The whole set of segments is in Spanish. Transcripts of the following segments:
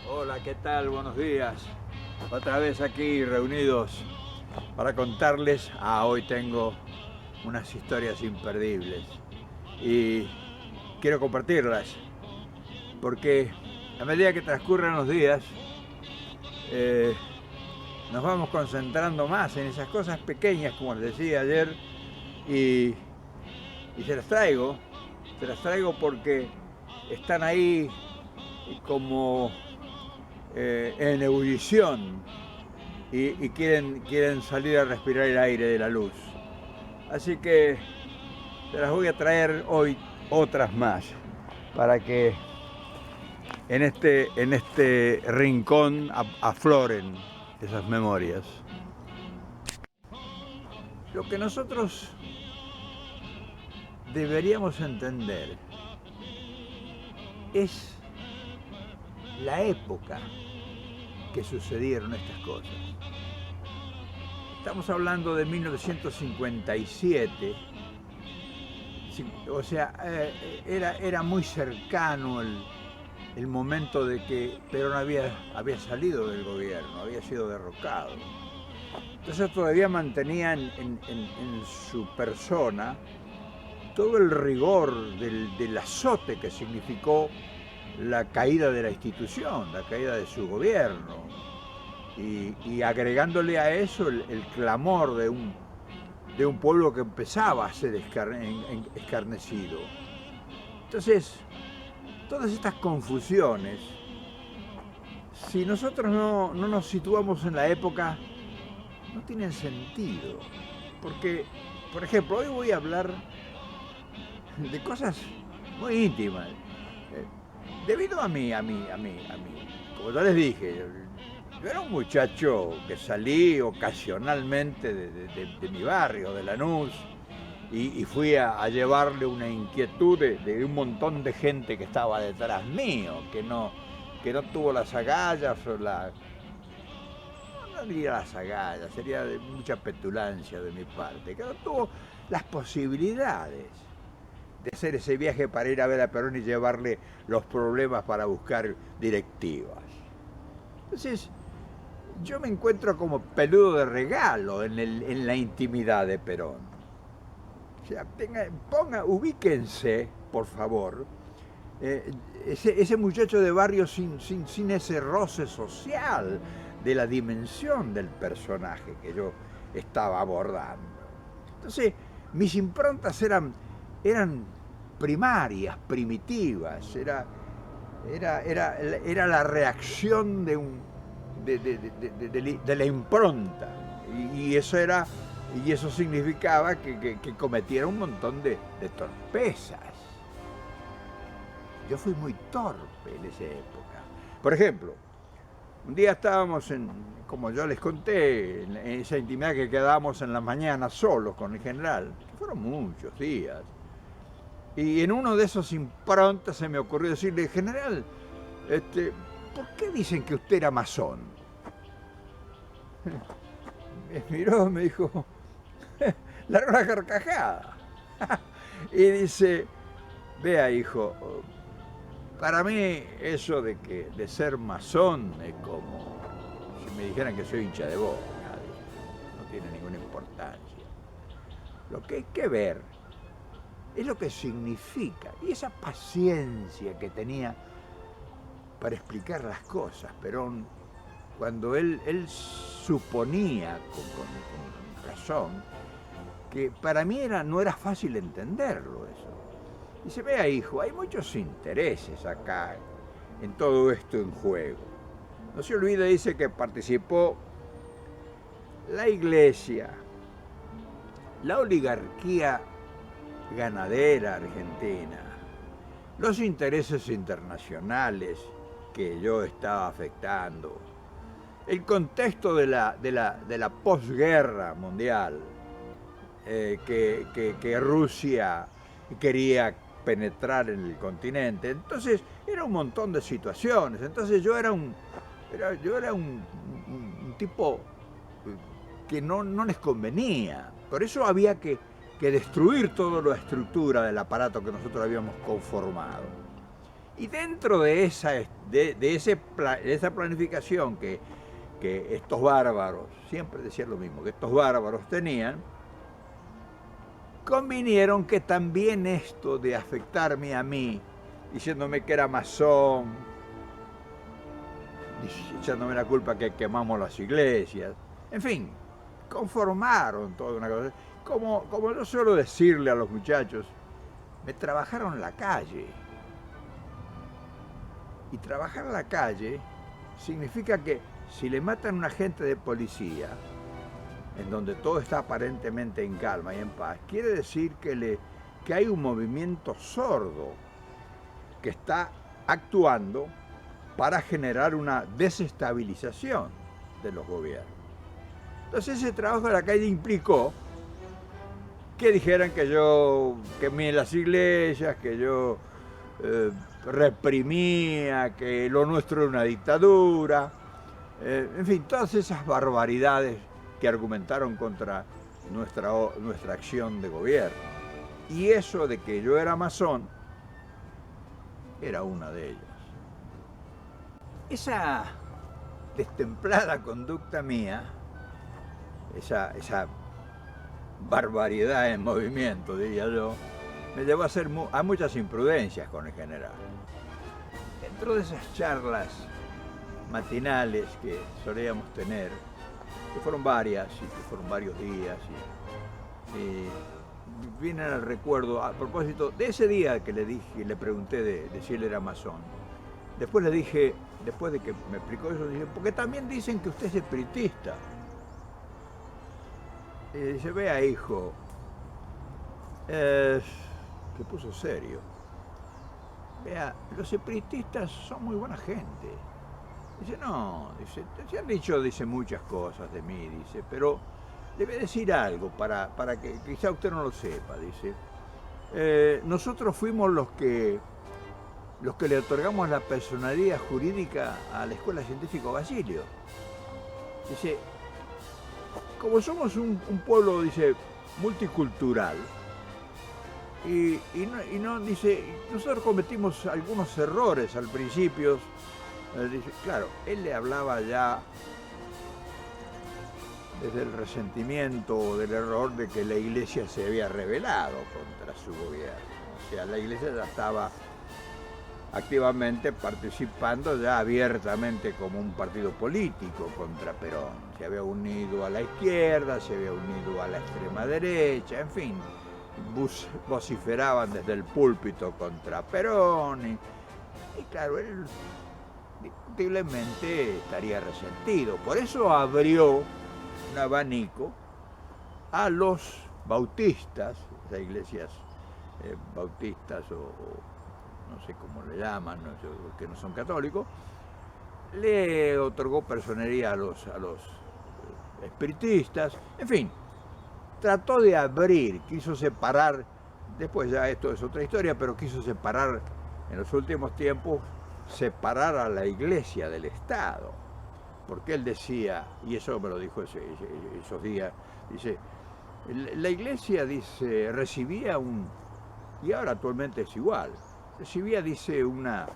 Hola, ¿qué tal? Buenos días. Otra vez aquí reunidos para contarles. Hoy tengo unas historias imperdibles y quiero compartirlas porque a medida que transcurren los días eh, nos vamos concentrando más en esas cosas pequeñas, como les decía ayer, y, y se las traigo porque están ahí como en ebullición y quieren salir a respirar el aire de la luz. Así que te las voy a traer hoy otras más para que en este rincón afloren esas memorias. Lo que nosotros deberíamos entender es la época que sucedieron estas cosas. Estamos hablando de 1957, o sea, era muy cercano el momento de que Perón había salido del gobierno, había sido derrocado. Entonces todavía mantenía en su persona todo el rigor del azote que significó la caída de la institución, la caída de su gobierno, y agregándole a eso el clamor de un pueblo que empezaba a ser escarnecido. Entonces, todas estas confusiones, si nosotros no nos situamos en la época, no tienen sentido. Porque, por ejemplo, hoy voy a hablar de cosas muy íntimas. Debido como ya les dije, yo era un muchacho que salí ocasionalmente de mi barrio, de Lanús, y fui a llevarle una inquietud de un montón de gente que estaba detrás mío, que no tuvo las agallas o no diría las agallas, sería de mucha petulancia de mi parte, que no tuvo las posibilidades de hacer ese viaje para ir a ver a Perón y llevarle los problemas para buscar directivas. Entonces, yo me encuentro como peludo de regalo en la intimidad de Perón. O sea, ubíquense, por favor, eh, ese muchacho de barrio sin ese roce social de la dimensión del personaje que yo estaba abordando. Entonces, mis improntas eran primarias, primitivas, era la reacción de la impronta. Y eso significaba que cometiera un montón de torpezas. Yo fui muy torpe en esa época. Por ejemplo, un día estábamos como yo les conté, en esa intimidad que quedábamos en la mañana solos con el general, que fueron muchos días. Y en uno de esos improntas se me ocurrió decirle, general, ¿por qué dicen que usted era masón? Me miró, me dijo, largó la carcajada. Y dice, vea hijo, para mí eso de ser masón es como si me dijeran que soy hincha de Boca, no tiene ninguna importancia. Lo que hay que ver es lo que significa y esa paciencia que tenía para explicar las cosas. Perón, cuando él suponía con razón que para mí no era fácil entenderlo eso. Dice, vea hijo, hay muchos intereses acá en todo esto en juego. No se olvide, dice, que participó la iglesia, la oligarquía ganadera argentina, los intereses internacionales que yo estaba afectando, el contexto de la posguerra mundial, que Rusia quería penetrar en el continente. Entonces era un montón de situaciones. Entonces yo era un tipo que no les convenía. Por eso había que destruir toda la estructura del aparato que nosotros habíamos conformado. Y dentro de esa planificación que estos bárbaros, siempre decían lo mismo, que estos bárbaros tenían, convinieron que también esto de afectarme a mí, diciéndome que era masón, echándome la culpa que quemamos las iglesias, en fin, conformaron toda una cosa. Como yo suelo decirle a los muchachos, me trabajaron en la calle. Y trabajar en la calle significa que si le matan a un agente de policía, en donde todo está aparentemente en calma y en paz, quiere decir que hay un movimiento sordo que está actuando para generar una desestabilización de los gobiernos. Entonces ese trabajo de la calle implicó que dijeran que yo quemé las iglesias, que yo reprimía, que lo nuestro era una dictadura, en fin, todas esas barbaridades que argumentaron contra nuestra acción de gobierno. Y eso de que yo era masón era una de ellas. Esa destemplada conducta mía, esa barbaridad en movimiento, diría yo, me llevó a hacer a muchas imprudencias con el general. Dentro de esas charlas matinales que solíamos tener, que fueron varias y que fueron varios días, y vienen al recuerdo, a propósito de ese día que le pregunté de si él era masón. Después le dije, después de que me explicó eso, dije, porque también dicen que usted es espiritista. Y dice, vea hijo, se puso serio. Vea, los espiritistas son muy buena gente. Dice, no, dice, se han dicho, dice, muchas cosas de mí, dice, pero le voy a decir algo para que quizá usted no lo sepa, dice. Nosotros fuimos los que le otorgamos la personalidad jurídica a la Escuela Científica Basilio. Dice, como somos un pueblo, dice, multicultural, y no, dice, nosotros cometimos algunos errores al principio. Dice, claro, él le hablaba ya desde el resentimiento del error de que la iglesia se había rebelado contra su gobierno. O sea, la iglesia ya estaba activamente participando ya abiertamente como un partido político contra Perón. Se había unido a la izquierda, se había unido a la extrema derecha, en fin, vociferaban desde el púlpito contra Perón y claro, él indiscutiblemente estaría resentido. Por eso abrió un abanico a los bautistas, esas iglesias bautistas o no sé cómo le llaman, no sé, que no son católicos, le otorgó personería a los espiritistas, en fin, trató de abrir, quiso separar, después ya esto es otra historia, pero quiso separar en los últimos tiempos, separar a la iglesia del Estado, porque él decía, y eso me lo dijo esos días, dice, la iglesia, dice, recibía y ahora actualmente es igual, recibía, dice, una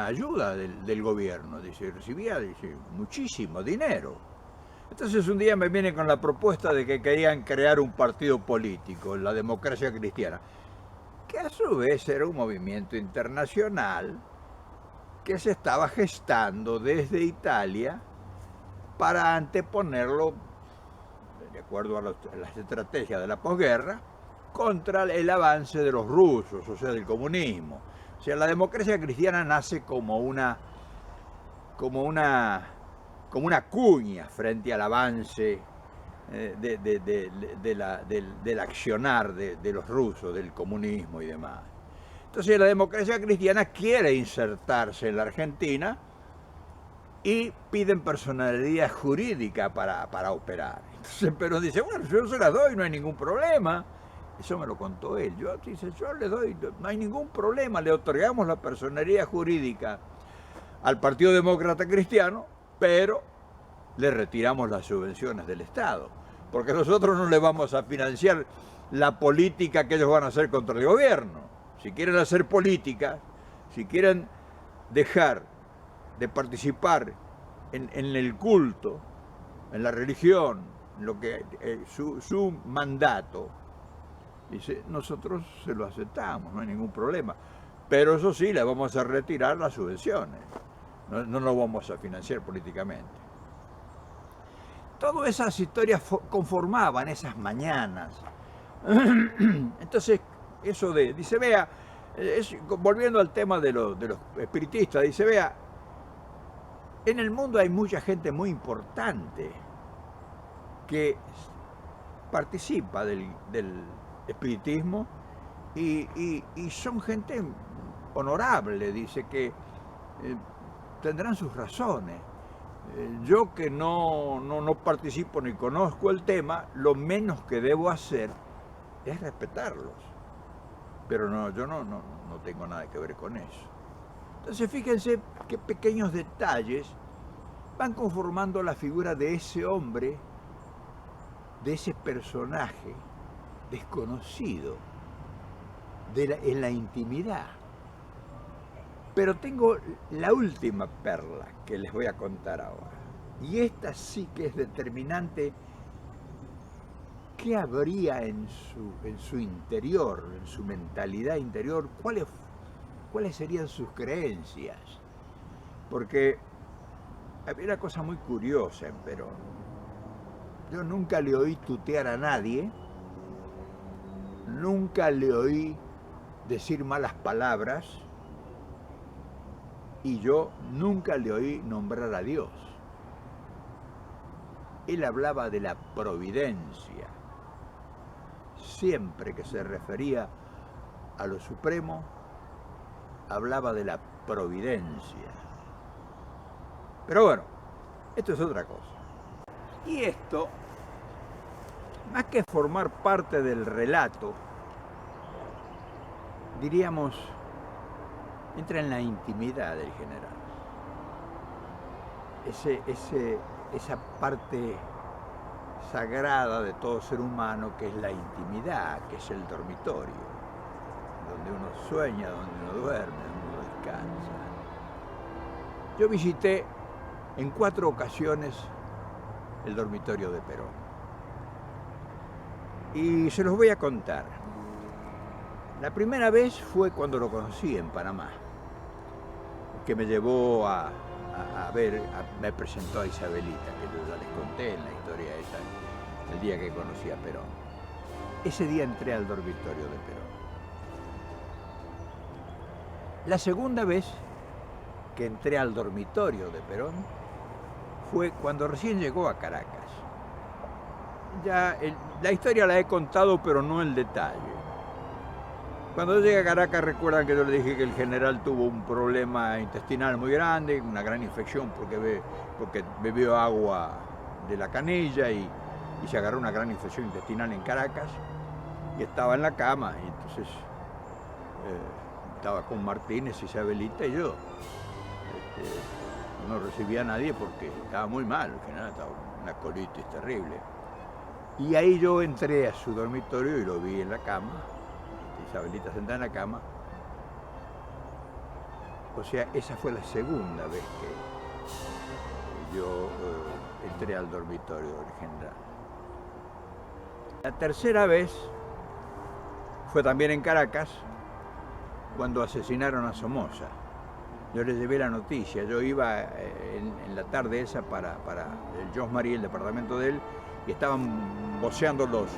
ayuda del gobierno, dice, recibía, dice, muchísimo dinero. Entonces un día me viene con la propuesta de que querían crear un partido político, la Democracia Cristiana, que a su vez era un movimiento internacional que se estaba gestando desde Italia para anteponerlo, de acuerdo a las estrategias de la posguerra, contra el avance de los rusos, o sea, del comunismo. O sea, la Democracia Cristiana nace como una cuña frente al avance del accionar de los rusos, del comunismo y demás. Entonces la Democracia Cristiana quiere insertarse en la Argentina y piden personalidad jurídica para operar. Entonces Perón dice, bueno, yo se la doy, no hay ningún problema. Eso me lo contó él. Yo le doy, no hay ningún problema, le otorgamos la personalidad jurídica al Partido Demócrata Cristiano, pero le retiramos las subvenciones del Estado, porque nosotros no le vamos a financiar la política que ellos van a hacer contra el gobierno. Si quieren hacer política, si quieren dejar de participar en el culto, en la religión, en lo que su mandato, dice, nosotros se lo aceptamos, no hay ningún problema. Pero eso sí, le vamos a retirar las subvenciones. No lo vamos a financiar políticamente. Todas esas historias conformaban esas mañanas. Entonces, eso dice, vea, volviendo al tema de los espiritistas, dice, vea, en el mundo hay mucha gente muy importante que participa del espiritismo y son gente honorable, dice que tendrán sus razones. Yo que no participo ni conozco el tema, lo menos que debo hacer es respetarlos. Pero yo no tengo nada que ver con eso. Entonces fíjense qué pequeños detalles van conformando la figura de ese hombre, de ese personaje desconocido en la intimidad. Pero tengo la última perla que les voy a contar ahora. Y esta sí que es determinante. ¿Qué habría en su interior, en su mentalidad interior? ¿Cuáles serían sus creencias? Porque había una cosa muy curiosa en Perón. Yo nunca le oí tutear a nadie, nunca le oí decir malas palabras, y yo nunca le oí nombrar a Dios. Él hablaba de la providencia. Siempre que se refería a lo supremo, hablaba de la providencia. Pero bueno, esto es otra cosa. Y esto, más que formar parte del relato, diríamos, entra en la intimidad del general. Esa parte sagrada de todo ser humano que es la intimidad, que es el dormitorio, donde uno sueña, donde uno duerme, donde uno descansa. Yo visité en 4 ocasiones el dormitorio de Perón. Y se los voy a contar. La primera vez fue cuando lo conocí en Panamá, que me llevó me presentó a Isabelita, que yo ya les conté en la historia esa, el día que conocí a Perón. Ese día entré al dormitorio de Perón. La segunda vez que entré al dormitorio de Perón fue cuando recién llegó a Caracas. Ya la historia la he contado, pero no en detalle. Cuando yo llegué a Caracas, recuerdan que yo le dije que el general tuvo un problema intestinal muy grande, una gran infección porque bebió agua de la canilla y se agarró una gran infección intestinal en Caracas y estaba en la cama. Y entonces estaba con Martínez, Isabelita y yo. No recibía a nadie porque estaba muy mal, el general estaba con una colitis terrible. Y ahí yo entré a su dormitorio y lo vi en la cama. Isabelita sentada en la cama. O sea, esa fue la segunda vez que yo entré al dormitorio del general. La tercera vez fue también en Caracas, cuando asesinaron a Somoza. Yo les llevé la noticia, yo iba en la tarde esa para el Jos Marie, el departamento de él, y estaban voceando los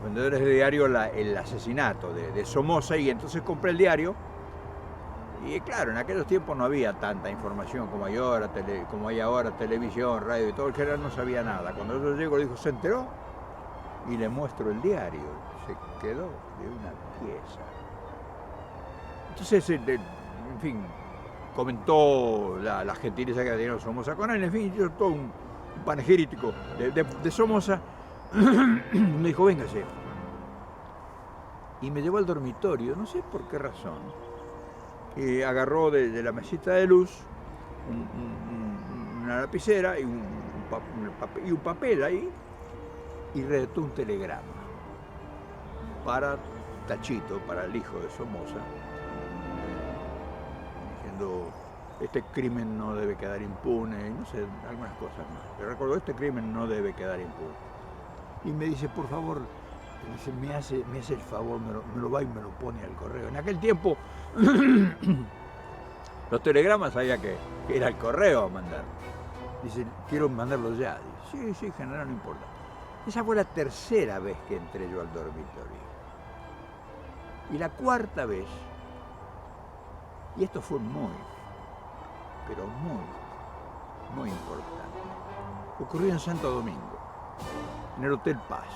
vendedores de diario el asesinato de Somoza, y entonces compré el diario. Y claro, en aquellos tiempos no había tanta información como hay ahora, televisión, radio y todo. El general no sabía nada. Cuando yo llego le dijo, ¿se enteró? Y le muestro el diario. Se quedó de una pieza. Entonces, en fin, comentó la gentileza que tenía Somoza con él. En fin, yo todo un panegírico de Somoza. Me dijo, véngase. Y me llevó al dormitorio, no sé por qué razón. Agarró de la mesita de luz una lapicera y un papel ahí y redactó un telegrama para tachito para el hijo de Somoza, diciendo, este crimen no debe quedar impune, y no sé, algunas cosas más. Pero recuerdo, este crimen no debe quedar impune. Y me dice, por favor, me hace el favor, me lo va y me lo pone al correo. En aquel tiempo, los telegramas había que ir al correo a mandar. Dice, quiero mandarlo ya. Dice, sí, general, no importa. Esa fue la tercera vez que entré yo al dormitorio. Y la cuarta vez, y esto fue pero muy importante, ocurrió en Santo Domingo, en el Hotel Paz.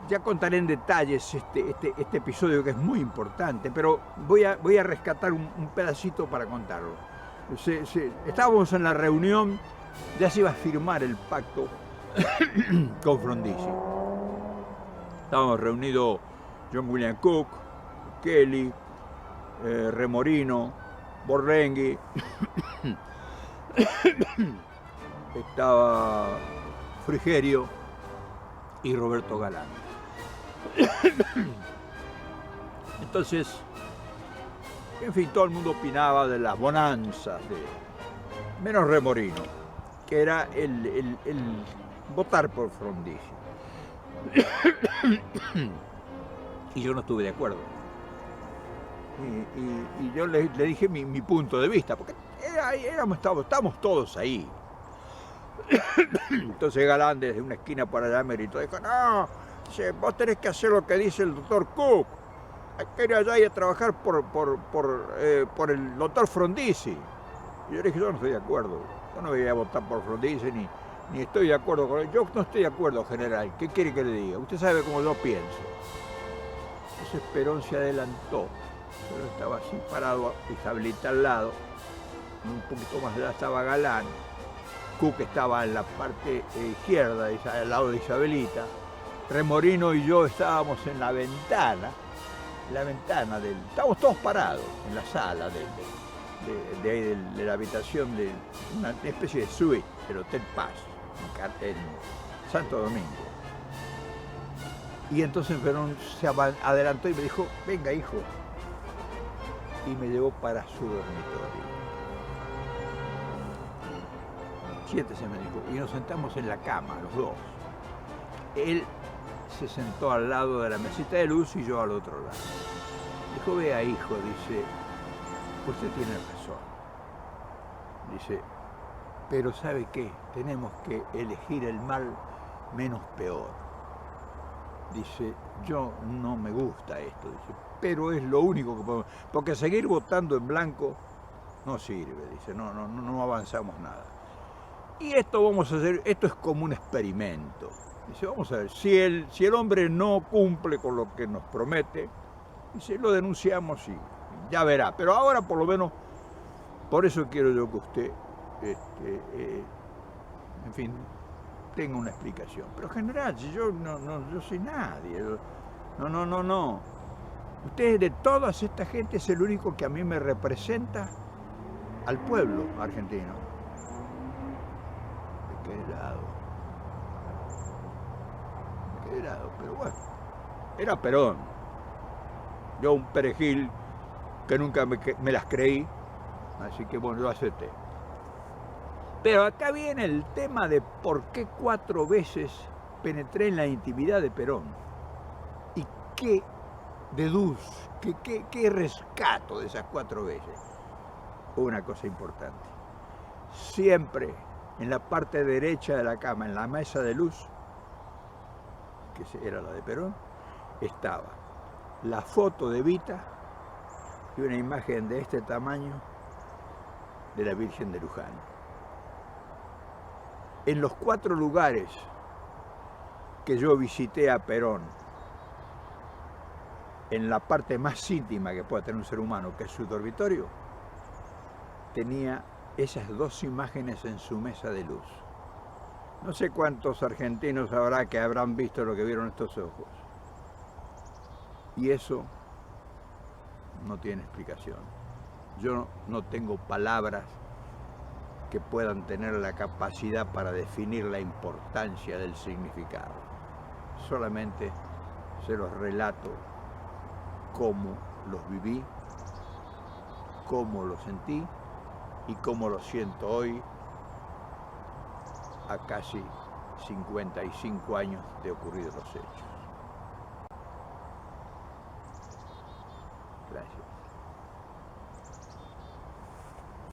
Ya contaré en detalles este episodio que es muy importante, pero voy a rescatar un pedacito para contarlo. Estábamos en la reunión, ya se iba a firmar el pacto con Frondizi. Estábamos reunidos John William Cook, Kelly, Remorino, Borrenghi, estaba Frigerio y Roberto Galán. Entonces, en fin, todo el mundo opinaba de las bonanzas, menos Remorino, que era el votar por Frondizi. Y yo no estuve de acuerdo. Y yo le dije mi punto de vista, porque estábamos todos ahí. Entonces Galán desde una esquina para allá me gritó, dijo, no, vos tenés que hacer lo que dice el doctor Cook, hay que ir allá y a trabajar por el doctor Frondizi. Y yo le dije, yo no estoy de acuerdo, yo no voy a votar por Frondizi ni estoy de acuerdo con él, yo no estoy de acuerdo, general, ¿qué quiere que le diga? Usted sabe cómo yo pienso. Entonces Perón se adelantó, yo estaba así parado, Isabelita al lado, un poquito más allá estaba Galán, Cook estaba en la parte izquierda, al lado de Isabelita, Remorino y yo estábamos en la ventana estábamos todos parados en la sala de la habitación de una especie de suite del Hotel Paz, en Santo Domingo. Y entonces Perón se adelantó y me dijo, venga hijo, y me llevó para su dormitorio. Siéntese, me dijo, y nos sentamos en la cama, los dos. Él se sentó al lado de la mesita de luz y yo al otro lado. Dijo, vea hijo, dice, usted tiene razón. Dice, pero ¿sabe qué? Tenemos que elegir el mal menos peor. Dice, yo no me gusta esto, dice, pero es lo único que podemos, porque seguir votando en blanco no sirve, dice, no avanzamos nada. Y esto vamos a hacer, esto es como un experimento. Dice, vamos a ver, si el hombre no cumple con lo que nos promete, dice, lo denunciamos y ya verá. Pero ahora por lo menos, por eso quiero yo que usted, en fin, tenga una explicación. Pero general, si yo yo soy nadie. No. Usted de toda esta gente es el único que a mí me representa al pueblo argentino. Me quedé helado, pero bueno, era Perón. Yo un perejil que nunca me las creí, así que bueno, lo acepté. Pero acá viene el tema de por qué 4 veces penetré en la intimidad de Perón y qué deduzco, qué rescato de esas 4 veces. Una cosa importante, siempre en la parte derecha de la cama, en la mesa de luz, que era la de Perón, estaba la foto de Evita y una imagen de este tamaño de la Virgen de Luján. En los 4 lugares que yo visité a Perón, en la parte más íntima que pueda tener un ser humano, que es su dormitorio, tenía esas 2 imágenes en su mesa de luz. No sé cuántos argentinos habrá que habrán visto lo que vieron estos ojos. Y eso no tiene explicación. Yo no tengo palabras que puedan tener la capacidad para definir la importancia del significado. Solamente se los relato cómo los viví, cómo los sentí y cómo lo siento hoy, a casi 55 años de ocurridos los hechos. Gracias.